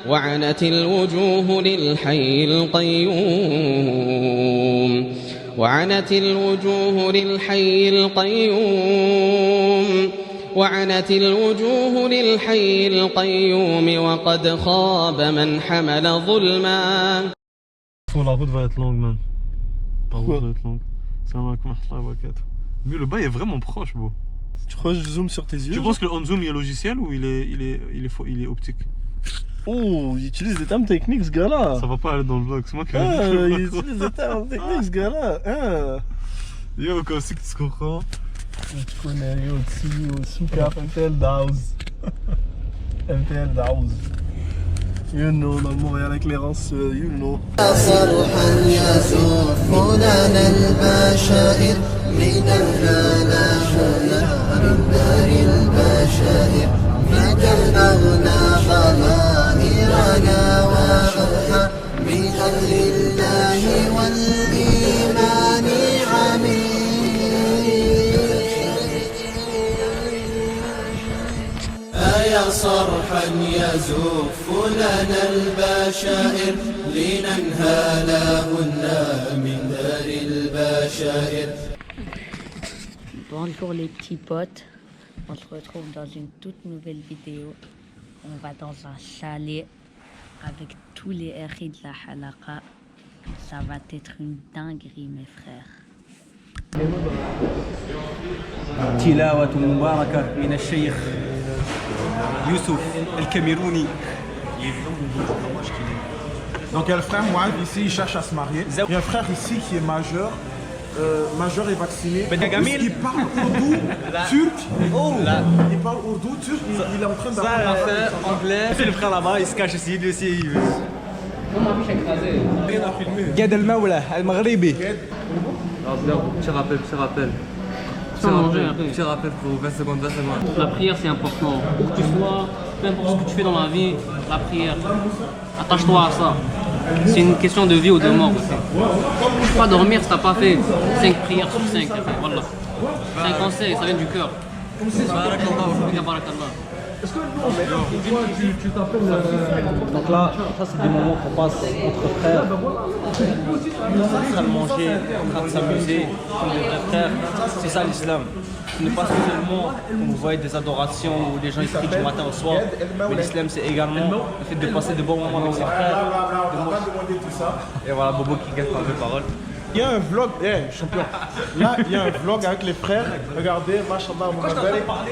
وعنت الوجوه للحي القيوم وعنت الوجوه للحي القيوم وعنت الوجوه للحي القيوم وقد خاب من حمل ظلما. La route va être longue, man. La route va être longue. Salam alaikum wa rahmatullahi wa barakatuh. Mais le bail est vraiment proche, bro. Tu crois que je zoome sur tes yeux? Tu penses que le on-zoom il est logiciel ou il est optique? Oh, il utilise des termes techniques, ce gars-là. Ça va pas aller dans le vlog, c'est moi qui il utilise des termes techniques, ce gars-là. Yo, quand c'est que tu comprends? Tu connais, yo, Souka, MTL Dawes. MTL Dawes. You know, dans le Montréal éclairance, you know. صرحا يزف لنا البشائر لننهالهن من دار البشائر. Bonjour les petits potes, on se retrouve dans une toute nouvelle vidéo. On va dans un chalet avec tous les héros de la halaqa. Ça va être une dinguerie mes frères. تلاوة مباركة من الشيخ Youssouf El-Camerouni. Donc il y a le frère Mouad ici, il cherche à se marier. Il y a un frère ici qui est majeur. Majeur et vacciné. Il parle ourdou, turc. Il parle ourdou, turc. Il est en train d'apprendre anglais. C'est le frère là-bas, il se cache ici, lui aussi. Gad El-Mawla, Al-Maghribi. Petit rappel. Petit rappel pour 20 secondes. La prière c'est important. Pour que tu sois, peu importe ce que tu fais dans la vie, la prière, attache-toi à ça. C'est une question de vie ou de mort aussi. Tu peux pas dormir si t'as pas fait 5 prières sur 5. Voilà. C'est un conseil, ça vient du cœur. Est-ce que tu t'appelles Donc là, ça c'est des moments qu'on passe entre frères. On est en train de manger, en train de s'amuser, comme des vrais frères. C'est ça l'islam. Ce n'est pas seulement comme vous voyez des adorations où les gens ils prient du matin au soir. Mais l'islam c'est également le fait de passer de bons moments avec ses frères. Et voilà Bobo qui gagne par les paroles. Il y a un vlog, champion. Là, il y a un vlog avec les frères. Regardez, machallah,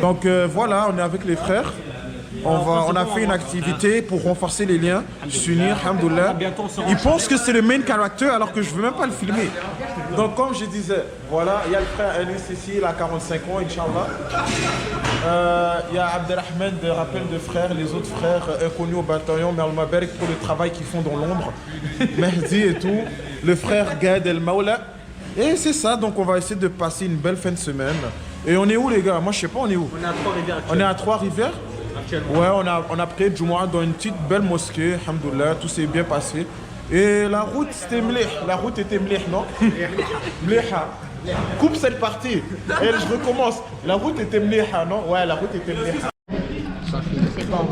donc voilà, on est avec les frères. On a fait une activité pour renforcer les liens, s'unir, alhamdoulilah. Ils pensent que c'est le main character alors que je ne veux même pas le filmer. Donc comme je disais, voilà, il y a le frère Elis ici, il a 45 ans, Inch'Allah. Il y a Abdelrahman, de rappel de frères, les autres frères inconnus au bataillon, mais Al-Maberek pour le travail qu'ils font dans l'ombre. Mehdi et tout. Le frère Gad El-Mawla. Et c'est ça, donc on va essayer de passer une belle fin de semaine. Et on est où les gars? Moi je sais pas, on est où? On est à Trois-Rivières. On est à Trois-Rivières. Ouais, on a prié Jumu'ah dans une petite belle mosquée, alhamdoulilah, tout s'est bien passé. Et la route c'était mlih, la route était mlih, non? Mliha. Coupe cette partie. Et je recommence. La route était mliha, non? Ouais, la route était mliha. C'est bon.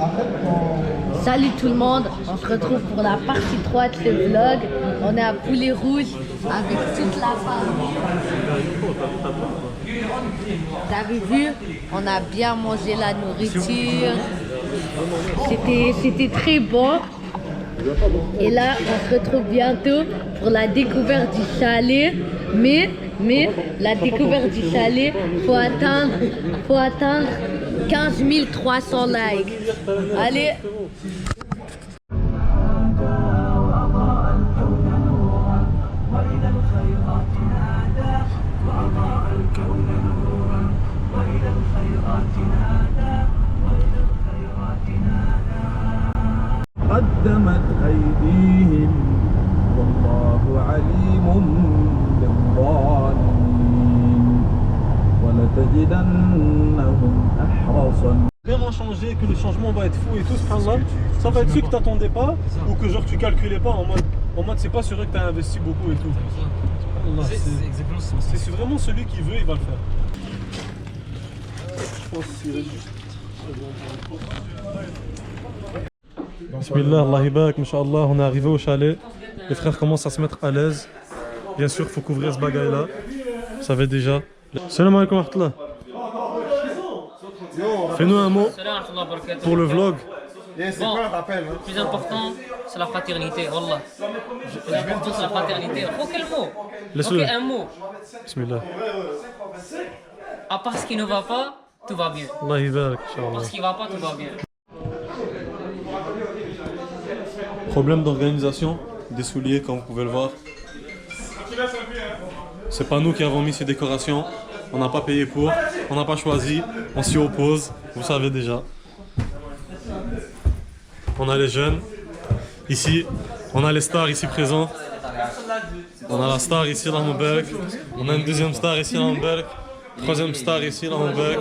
Salut tout le monde, on se retrouve pour la partie 3 de ce vlog. On est à Poulet Rouge avec toute la famille. Vous avez vu, on a bien mangé la nourriture. C'était très bon. Et là, on se retrouve bientôt pour la découverte du chalet. Mais la découverte du chalet, faut atteindre 15 300 likes. Allez. قدمت أيديهم والله عليم بالظالمين ولتجدنهم أحرص. Vraiment changer, que le changement va être fou et tout, subhanallah. Ça va être celui que t'attendais pas ou que genre tu calculais pas en mode c'est pas sûr que t'as investi beaucoup et tout. C'est vraiment celui qui veut, il va le faire. Je pense qu'il est juste. Bismillah, Allah ibak, Inch'Allah, on est arrivé au chalet. Les frères commencent à se mettre à l'aise. Bien sûr, il faut couvrir ce bagaille-là. Vous savez déjà. Salam alaikum wa rahmatullah. Fais-nous un mot pour le vlog. Bon, le plus important, c'est la fraternité, wallah. Le plus important, c'est la fraternité. Oh, quel mot? Laisse-le. Ok, un mot. Bismillah. À part ce qui ne va pas, tout va bien. Allah ibak, Inch'Allah. Parce qu'il va pas, tout va bien. Problème d'organisation des souliers, comme vous pouvez le voir. C'est pas nous qui avons mis ces décorations. On n'a pas payé pour, on n'a pas choisi, on s'y oppose, vous savez déjà. On a les jeunes ici, on a les stars ici présents. On a la star ici, là, Moubarak. On a une deuxième star ici, là, Moubarak. Troisième star ici, là, Moubarak.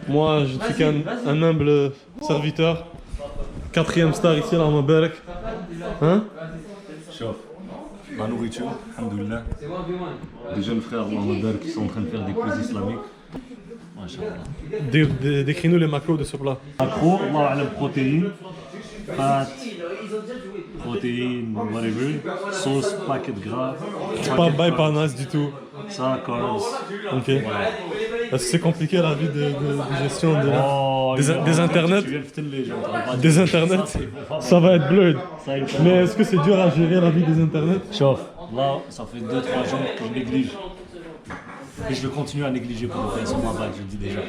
Moi, je suis qu'un humble serviteur. Quatrième star ici, là, Moubarak. Hein? Chauffe. La nourriture, alhamdoulilah. Des jeunes frères qui sont en train de faire des quiz islamiques. Décris-nous les macros de ce plat. Macro, protéines, pâtes, protéines, whatever, sauce, paquet de gras. Pas nice du tout. Ça, carbs. Ok. Est-ce que c'est compliqué la vie de gestion des internets? Des internets, ça va être bleu. Mais est-ce que c'est dur à gérer la vie des internets? Chauffe. Là, ça fait 2-3 jours que je néglige. Et je vais continuer à négliger pour le reste sur ma vague, je le dis déjà.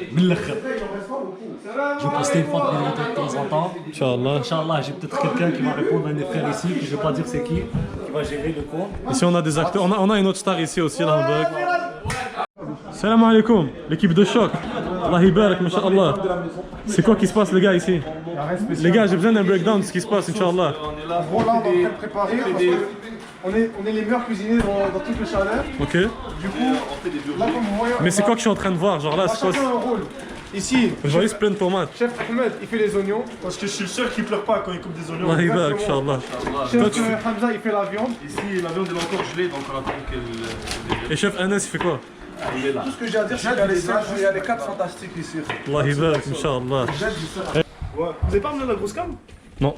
Je vais poster une fois de temps en temps. Inch'Allah. Inch'Allah, j'ai peut-être quelqu'un qui va répondre à un des frères ici, que je ne vais pas dire c'est qui va gérer le compte. Ici on a des acteurs, on a une autre star ici aussi, là, Moubarak. Salam alaikum, l'équipe de choc. Allah ibarak, masha'Allah. C'est quoi qui se passe les gars ici? Les gars, j'ai besoin d'un breakdown de ce qui se passe, Inch'Allah. Voilà, on est en train de préparer parce que on est les meilleurs cuisiniers dans tout le chalet. Ok. Du coup, là comme vous voyez... Mais c'est quoi que je suis en train de voir? Genre là, c'est quoi? Chacun un rôle. Ici, je vois juste plein de tomates. Chef Ahmed, il fait les oignons. Parce que je suis le seul qui pleure pas quand il coupe des oignons. Allah ibarak, Inch'Allah. Chef Hamza, il fait la viande. Ici, la viande est encore gelée, donc on attend qu'elle... Et chef Anas, il fait quoi? Tout ce que j'ai à dire, c'est qu'il y a les 4 fantastiques ici. Allah ibarak, Inch'Allah. Vous avez pas amené la grosse cam? Non.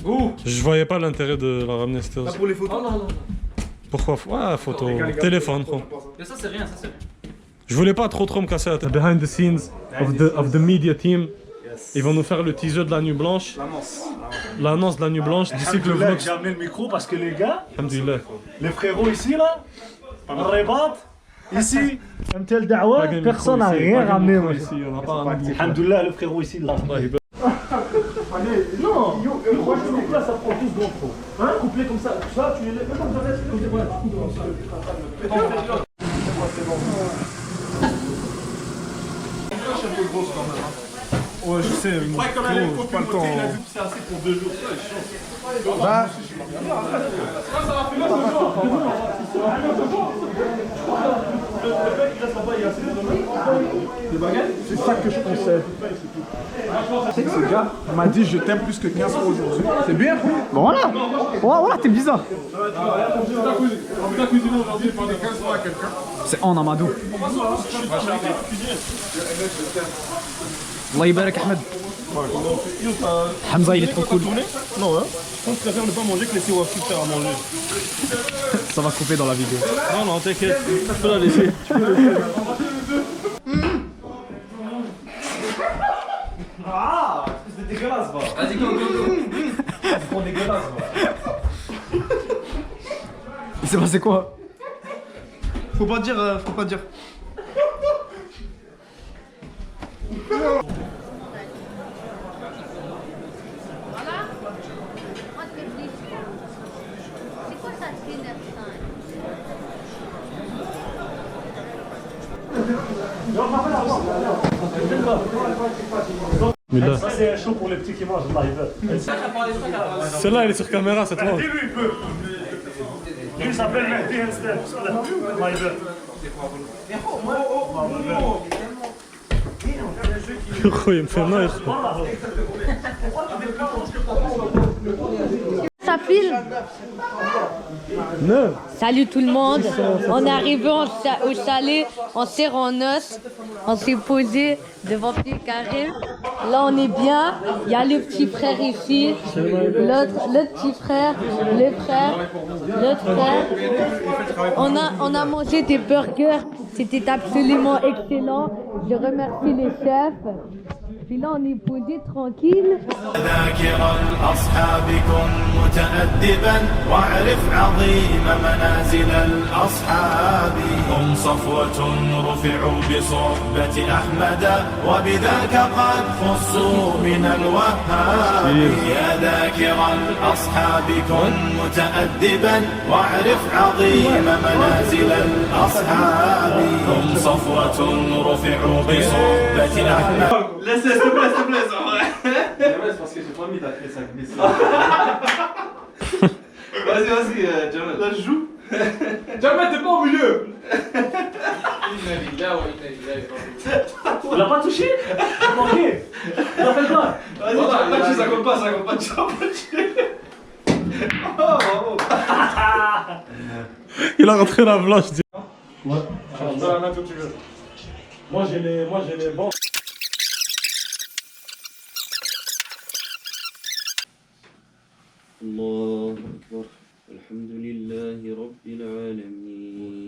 Où? Je voyais pas l'intérêt de la ramener, c'était aussi. Pour les photos? Non. Pourquoi? Ouais, photo. Téléphone, quoi. Mais ça, c'est rien, ça, c'est rien. Je voulais pas trop me casser la tête. Behind the scenes of the media team. Ils vont nous faire le teaser de la nuit blanche. L'annonce de la nuit blanche. D'ici que le vlog. J'ai amené le micro parce que les gars, Alhamdulillah. les frérots ici là, Rabat, ici, MTL Dawa, personne n'a rien ramené. Alhamdulillah, le frérot ici là. Allez, non, moi je me place, ça prend 12 secondes trop. Hein, couplé comme ça, tu les lèves, comme ça, Ouais, je sais, mais pas le temps. Il a vu que c'est assez pour 2 jours. Bah, c'est ça que je pensais. C'est que ce gars m'a dit je t'aime plus que 15 fois aujourd'hui. C'est bien. Bon voilà. Voilà, t'es bizarre. C'est en Amadou. Allah Ibarak Ahmed. Hamza il est trop cool. Non hein. Je préfère ne pas manger que laisser Wafik faire à manger. Ça va couper dans la vidéo. Non, t'inquiète, tu peux la laisser. Ah, c'est dégueulasse, va. Vas-y, go. C'est trop dégueulasse, va. Il s'est passé quoi? Faut pas dire. Ça c'est un show pour les petits qui mangent live. Celle-là elle est sur caméra cette fois. Lui il peut. Lui il s'appelle Mehdi Henstel. Live. Il me fait mal. Ça filme. Non. Salut tout le monde. On est arrivé au chalet, on serre en os. On s'est posé devant Pied Carré. Là, on est bien. Il y a le petit frère ici. L'autre petit frère. Le frère. L'autre frère. On a mangé des burgers. C'était absolument excellent. Je remercie les chefs. Puis là, on est posé tranquille. ذاكر الأصحاب كن متأدبا واعرف عظيم منازل الأصحاب هم صفوة رفعوا بصحبة أحمد وبذاك قد خصوا من الوهاب يا ذاكر الأصحاب كن متأدبا واعرف عظيم منازل الأصحاب هم صفوة رفعوا بصحبة أحمد. Laisse-le, s'il te plaît, ça va. C'est parce que j'ai pas envie d'appeler ça glisse. Vas-y, Jamal. Là, je joue. Jamal, t'es pas au milieu. Tu l'as pas touché? T'as manqué. T'as fait quoi? Vas-y, ça compte pas, tu vas pas toucher. Oh, bravo. Il a rentré la blanche. Ouais. Moi j'ai les bons. الله أكبر الحمد لله رب العالمين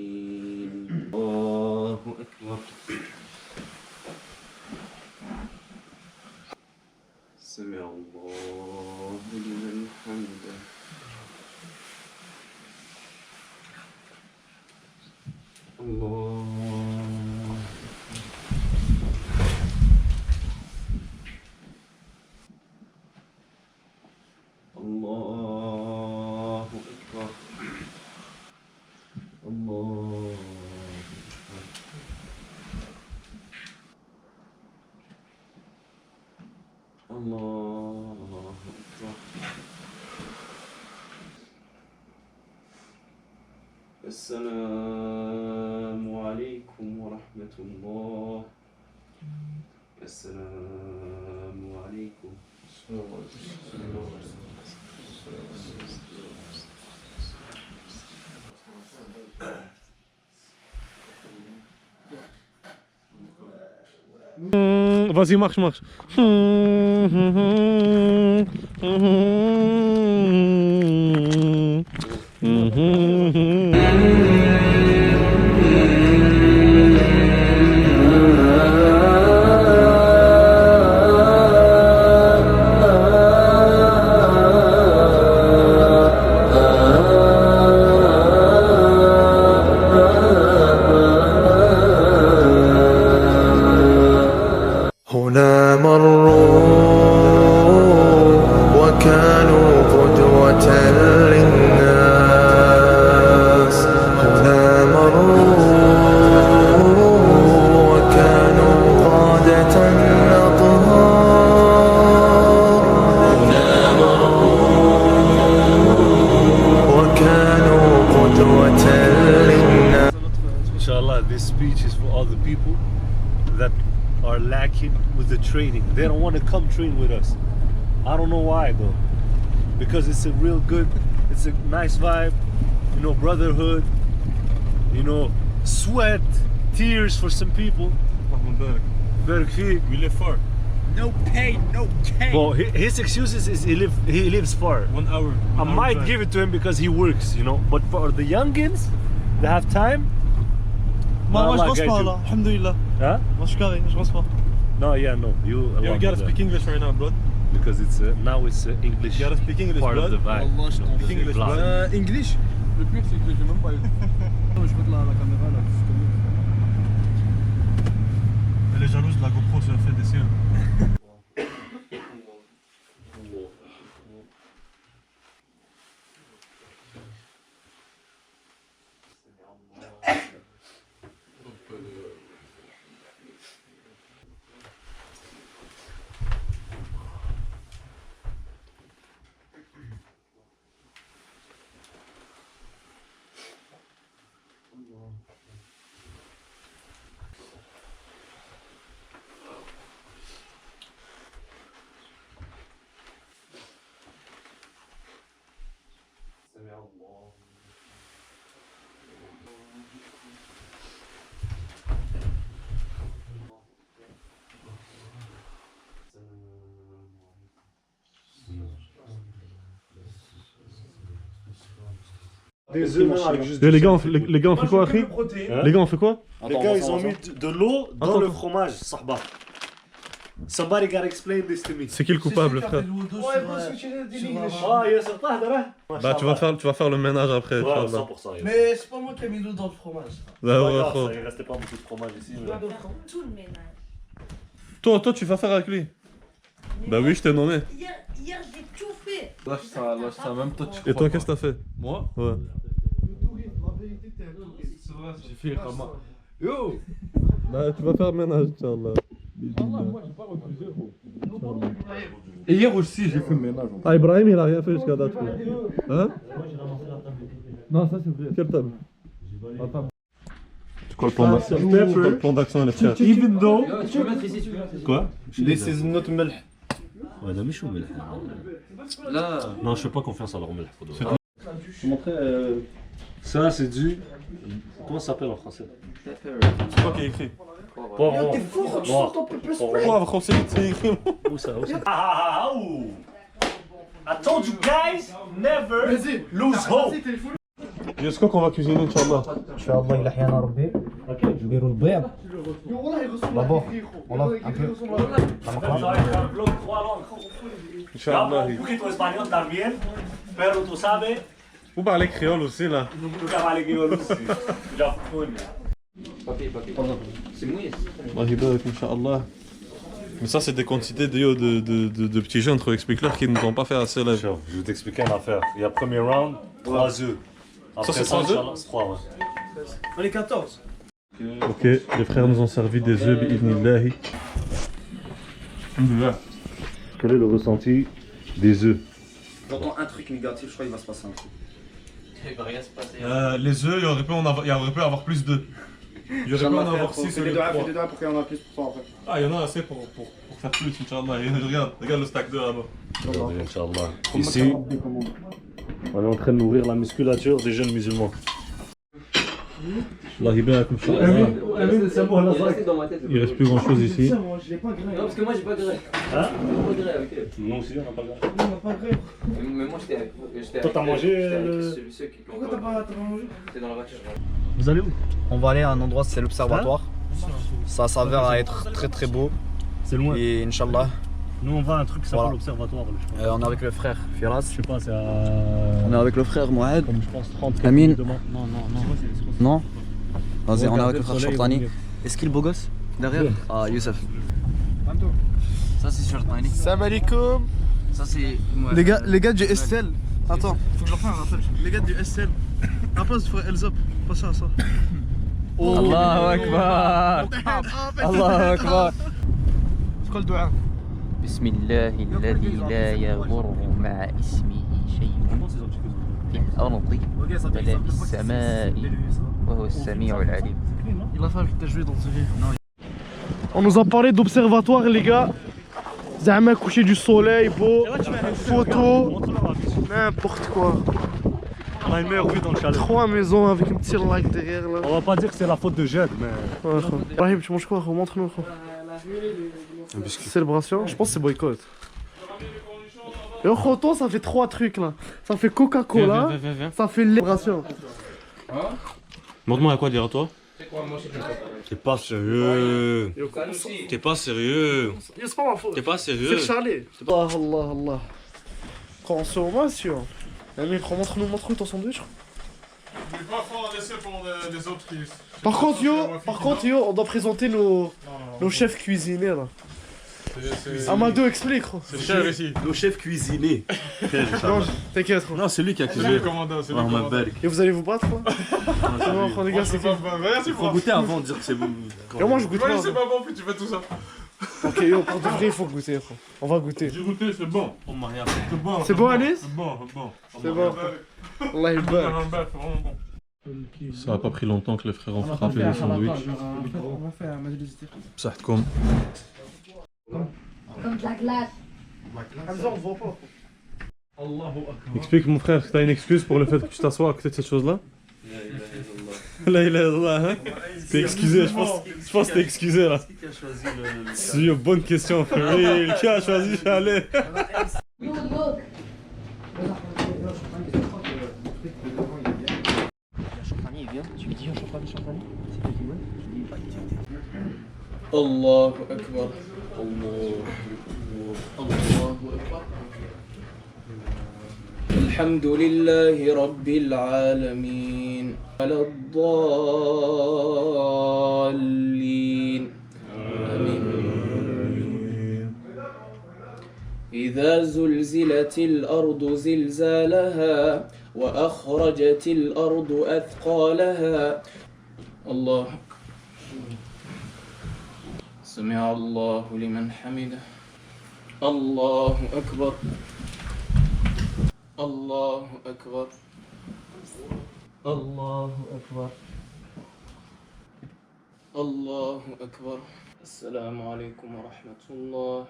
الله أكبر سمع الله لمن حمده الله الله أكبر الله أكبر الله أكبر السلام عليكم ورحمة الله السلام عليكم Vas-y, marche. هنا مروا وكانوا قدوة للناس هنا مروا وكانوا قادة أطهار هنا مروا وكانوا قدوة للناس. Inshallah, this speech is for all the people that are lacking with the training. They don't want to come train with us. I don't know why though. Because it's a real good, it's a nice vibe, you know, brotherhood, you know, sweat, tears for some people. We live far. No pain, no gain. Well, his excuses is he lives far. 1 hour. I might give it to him because he works, you know. But for the youngins that have time, Moi je pense pas là, alhamdoulilah. Huh? Moi je suis carré, je pense pas. No, yeah, no. You gotta speak English right now, bro. Because it's now it's English. You gotta speak English, part bro. of the vibe. Speak English, bro. English. Le pire c'est que j'ai même pas eu. Je peux te la caméra là. Elle est jalouse de la GoPro, ça fait des cieux. Des œufs même avec juste Les gars, on fait quoi, Akhi? Les gars, on fait quoi? Les gars, ils ont mis de l'eau dans le fromage, sahba. Somebody gotta explain this to me. C'est qui le coupable, frère? Ah, il y a certains, Bah, tu vas faire le ménage après. Ouais, Inch'Allah. 100%. Mais c'est pas moi qui ai mis l'eau dans le fromage. Bah, ouais, Il frère. restait pas beaucoup de fromage ici. Tout le ménage. Toi, tu vas faire avec lui? Bah oui, je t'ai nommé. Hier, j'ai tout fait. Lâche ça, même toi tu Et toi, qu'est-ce que t'as fait? Moi Ouais. C'est vrai, j'ai fait Rama. Yo Bah, tu vas faire le ménage, Inch'Allah. moi j'ai pas refusé, gros. Et hier aussi, j'ai fait le ménage. Ah, Ibrahim, il a rien fait jusqu'à date. Hein? Non, ça c'est vrai. Quelle table? C'est quoi le plan d'action, les frères? Even though. Tu peux mettre ici, tu peux mettre ici. Quoi? This is not milk. Ouais, ده مش ملح. Là. Non, je fais pas confiance à leur mélèche. Je montrais. Ça, c'est du. Comment ça s'appelle en français? C'est quoi qui est écrit? Poivron. Poivre, c'est écrit. Où ça? I told you guys, never lose hope. C'est quoi qu'on va cuisiner, Inch'Allah? Inch'Allah, il a rien à relever. نديرو البيض. D'abord, on lave un peu. Un vlog 3 langues. Inch'Allah. Un poquito español también, pero tú sabes, Vous parlez créole aussi, là? tú que hablas guiolo aussi. Japonais. Papier. C'est mouillé. Allah yibarak, Inch'Allah. Mais ça, c'est des quantités de petits jeunes, trop explique-leur, qui ne t'ont pas fait assez là. Je vais t'expliquer une affaire. Il y a premier round, 3 œufs. Après c'est 3 œufs? C'est 3, ouais. On est 14. Ok, les frères nous ont servi des œufs, bi'idnillahi. Quel est le ressenti des œufs? J'entends un truc négatif, je crois qu'il va se passer un truc. Il va rien se passer. Les œufs, il aurait pu avoir plus d'œufs. Il y aurait pu en avoir 6 Fais au des lieu de doigts, 3. fais des doigts pour qu'il y en a plus pour toi après. Ah, il y en a assez pour faire plus, Inch'Allah. Regarde le stack d'œufs là-bas. Inch'Allah. Ici, on est en train de nourrir la musculature des jeunes musulmans. Allah yibarak, Inch'Allah. Il reste plus grand chose ici. Non, parce que moi j'ai pas de gré. Hein? Pas de gré avec eux. Nous aussi, on n'a pas grave. On n'a pas gré. Mais moi j'étais avec. Toi, t'as mangé Ceux qui Pourquoi t'as pas mangé? C'était dans la voiture. Vous allez où? On va aller à un endroit, c'est l'observatoire. Ça s'avère à être très très beau. C'est loin. Et Inch'Allah, Nous, on va à un truc qui s'appelle Voilà. l'observatoire. on est avec le frère Firas. Je sais pas, c'est à. On est avec le frère Mohamed. Comme je pense 30 Amin. demain. Non. Non? Vas-y, on est avec le Regardez frère le soleil, Shortani. il est venu. Est-ce qu'il est beau gosse derrière? Ah, Youssef. Ça c'est Shortani. Salam alaikum. Ça c'est. Les gars du SL. Attends, faut que je leur fasse un rappel. Les gars du SL. À place du frère Elzop. Passez à ça. Allahu Akbar. Allahu Akbar. C'est quoi le doigt? بسم الله الذي لا يضر مع اسمه شيء في الأرض ولا في السماء وهو السميع العليم. Il a fallu que t'aies joué dans ce jeu. On nous a parlé d'observatoire, les gars. Zama coucher du soleil, beau, photo, n'importe quoi. On a une meilleure vue dans le chalet. 3 maisons avec un petit lac derrière là. On va pas dire que c'est la faute de Jed, mais. Ouais, frère. Brahim, tu manges quoi, frère? Montre-nous, frère. Célébration, je pense que c'est boycott. Et au Khoto, ça fait 3 trucs là. Ça fait Coca-Cola, Viens. ça fait célébration. Montre-moi à quoi dire à toi. T'es pas sérieux. T'es pas sérieux. C'est pas ma faute. T'es pas C'est sérieux. le chalet. Allah. Consommation. Amine, montre-nous ton sandwich. Je vais pas fort laisser pour les autres qui. Par contre, yo, on doit présenter nos chefs cuisiniers là. Amadou, explique. C'est cher ici. Nos chefs cuisinés. Non, t'inquiète. Non, c'est lui qui a C'est lui cuisiné. le commandant, c'est lui le commandant. Et vous allez vous battre quoi? C'est bon, les gars, c'est cool. Merci Faut goûter avant de dire que c'est bon. Et moi je goûte Ouais, pas. c'est pas bon, puis tu fais tout ça. Ok, yo, pour de vrai, il faut goûter. Frère. On va goûter. J'ai goûté, c'est bon. C'est bon. C'est bon, Anis? C'est bon. C'est bon. Allah il barak. C'est vraiment bon. Ça a pas pris longtemps que les frères ont frappé les sandwichs. On va faire un majorité. Sahtkoum. Comme de la glace. Hamza, on voit pas. Explique mon frère que t'as une excuse pour le fait que tu t'assois à côté de cette chose-là. La ilaha illallah, hein. T'es excusé, je pense que t'es excusé là. Qui a choisi le. C'est une bonne question, frère. Oui, qui a choisi Chalet? الله أكبر الله أكبر الحمد لله رب العالمين على الضالين آمين إذا زلزلت الأرض زلزالها وأخرجت الأرض أثقالها الله سمع الله لمن حمده الله أكبر الله أكبر الله أكبر الله أكبر السلام عليكم ورحمة الله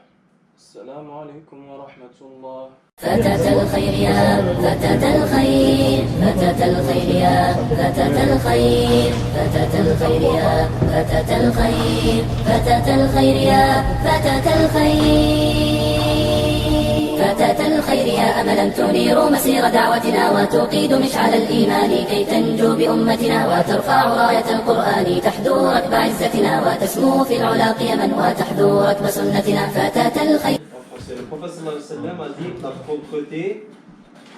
السلام عليكم ورحمة الله فتاة الخير يا فتاة الخير فتاة الخير يا فتاة الخير فتاة الخير يا فتاة الخير فتاة الخير يا فتاة الخير فتاة الخير يا أملا تنير مسير دعوتنا وتقيد مشعل الإيمان كي تنجو بأمتنا وترفع راية القرآن تحدو ركب عزتنا وتسمو في العلا قيما وتحدو ركب سنتنا فتاة الخير. Le prophète sallallahu alayhi wa sallam a dit la propreté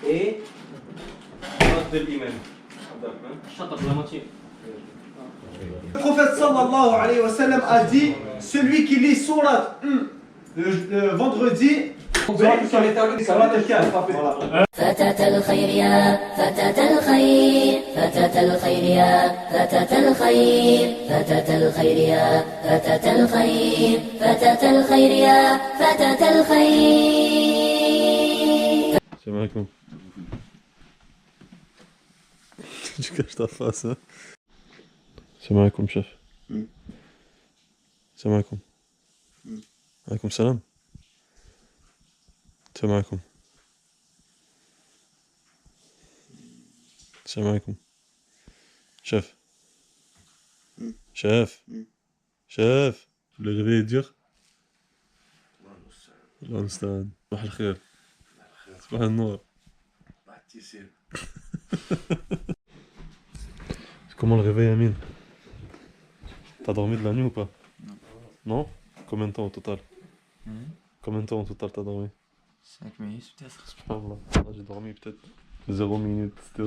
et l'ordre de l'imam. Le prophète sallallahu alayhi wa sallam a dit celui qui lit surat le vendredi فتاة الخير يا فتاة الخير فتاة الخير يا فتاة الخير فتاة الخير يا فتاة الخير فتاة الخير يا فتاة الخير. Salam alaikum. Tu caches ta face, hein. Salam alaikum, chef. Salam alaikum. Alaikum salam. Salam alaikum. Salam alaikum. Chef. Chef. Chef. Le réveil est dur. Allah المستعان. صباح الخير. صباح النور. Comment le réveil, Amine? T'as dormi de la nuit ou pas? Non. Combien de temps au total? Combien de temps au total t'as dormi? 5 minutes peut-être. Subhanallah. Là, j'ai dormi peut-être 0 minutes. C'était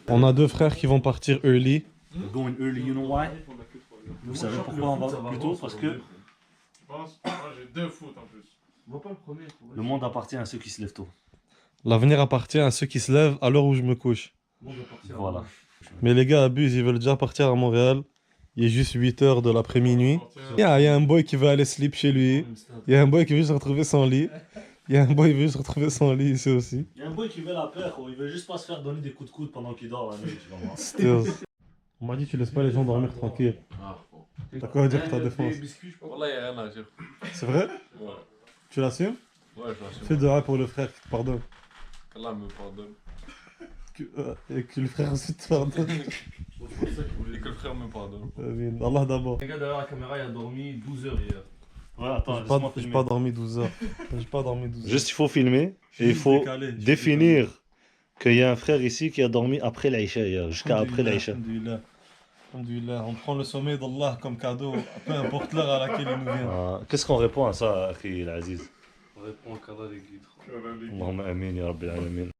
On a deux frères qui vont partir early. We're going early, you know why? Vous savez pourquoi on va plus tôt? Parce que j'ai deux foot en plus. le monde appartient à ceux qui se lèvent tôt. L'avenir appartient à ceux qui se lèvent à l'heure où je me couche. Voilà. Mais les gars abusent, ils veulent déjà partir à Montréal. Il est juste 8h de l'après-minuit. Il y a un boy qui veut aller sleep chez lui. Il y a un boy qui veut se retrouver sans lit. Il y a un boy qui veut se retrouver sans lit ici aussi. Il y a un boy qui veut la paix, il veut juste pas se faire donner des coups de coude pendant qu'il dort la nuit, tu vas voir. On m'a dit tu laisses pas les gens dormir tranquille. T'as quoi à dire pour ta défense? Wallah, y'a rien à dire. C'est vrai? Ouais. Tu l'assumes? Ouais, je l'assume. Fais dua pour le frère qui te pardonne. Qu'Allah me pardonne. Et que le frère aussi te pardonne. Et que le frère me pardonne. Allah d'abord. Le gars derrière la caméra, il a dormi 12 heures hier. Ouais, attends, j'ai pas dormi 12 heures. J'ai pas dormi 12 heures. Juste, il faut filmer et il faut définir qu'il y a un frère ici qui a dormi après l'Aïcha hier, jusqu'à après l'Aïcha. Alhamdulillah, on prend le sommet d'Allah comme cadeau, peu importe l'heure à laquelle il nous vient. Qu'est-ce qu'on répond à ça, Akhi l'Aziz? On répond au cadre des guides. Allahumma amin ya rabbil alamin.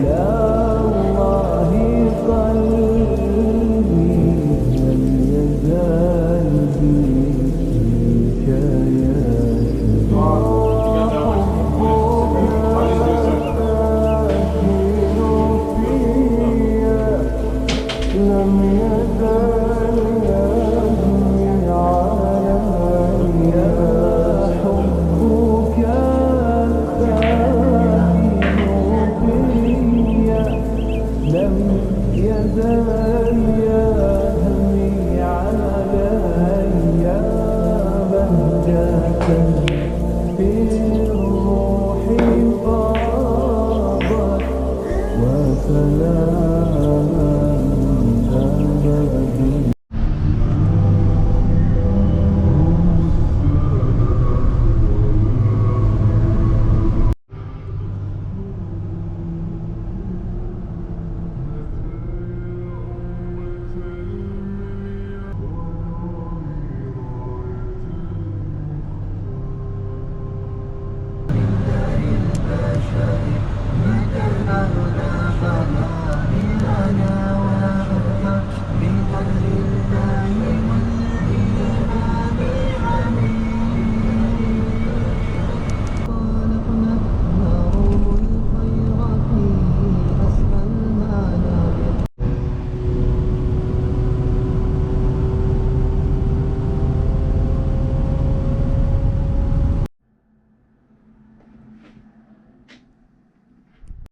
لا